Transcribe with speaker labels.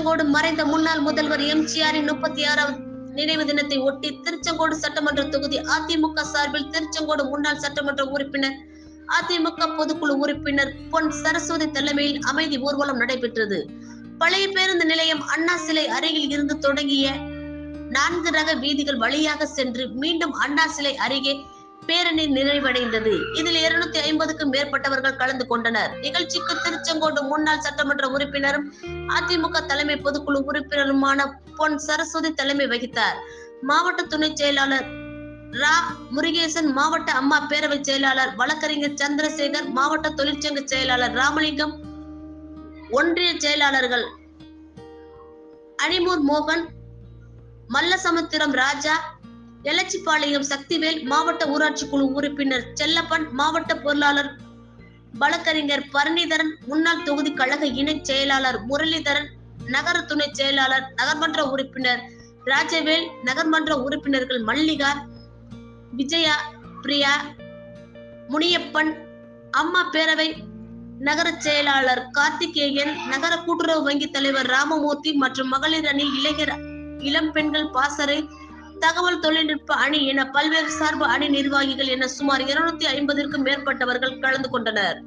Speaker 1: திருச்செங்கோடு மறைந்த முன்னாள் முதல்வர் எம்ஜிஆரின் 36வது நினைவு தினத்தை ஒட்டி திருச்செங்கோடு சட்டமன்ற தொகுதி அதிமுக சார்பில் திருச்செங்கோடு முன்னாள் சட்டமன்ற உறுப்பினர் அதிமுக பொதுக்குழு உறுப்பினர் பொன் சரஸ்வதி தலைமையில் அமைதி ஊர்வலம் நடைபெற்றது. பழைய பேருந்து நிலையம் அண்ணா சிலை அருகில் இருந்து தொடங்கிய 4 ரக வீதிகள் வழியாக சென்று மீண்டும் அண்ணா சிலை அருகே பேரணி நிறைவடைந்தது. இதில் 250க்கும் மேற்பட்டவர்கள் கலந்து கொண்டனர். நிகழ்ச்சிக்கு திருச்செங்கோடு முன்னாள் சட்டமன்ற உறுப்பினரும் அதிமுக தலைமை பொதுக்குழு உறுப்பினருமான பொன் சரஸ்வதி தலைமை வகித்தார். மாவட்ட துணை செயலாளர் ரா முருகேசன், மாவட்ட அம்மா பேரவை செயலாளர் வழக்கறிஞர் சந்திரசேகர், மாவட்ட தொழிற்சங்க செயலாளர் ராமலிங்கம், ஒன்றிய செயலாளர்கள் அனிமூர் மோகன், மல்லசமுத்திரம் ராஜா, எலச்சிபாளையம் சக்திவேல், மாவட்ட ஊராட்சி குழு உறுப்பினர் செல்லப்பன், மாவட்ட பொருளாளர் வழக்கறிஞர் பரணிதரன், முன்னாள் தொகுதி கழக இணை செயலாளர் முரளிதரன், நகர துணை செயலாளர், நகர்மன்ற உறுப்பினர் ராஜவேல், நகர்மன்ற உறுப்பினர்கள் மல்லிகா, விஜயா, பிரியா, முனியப்பன், அம்மா பேரவை நகர செயலாளர் கார்த்திகேயன், நகர கூட்டுறவு வங்கி தலைவர் ராமமூர்த்தி மற்றும் மகளிர் அணி, இளைஞர் இளம் பெண்கள் பாசறை, தகவல் தொழில்நுட்ப அணி என பல்வேறு சார்பு அணி நிர்வாகிகள் என சுமார் 250க்கும் மேற்பட்டவர்கள் கலந்து கொண்டனர்.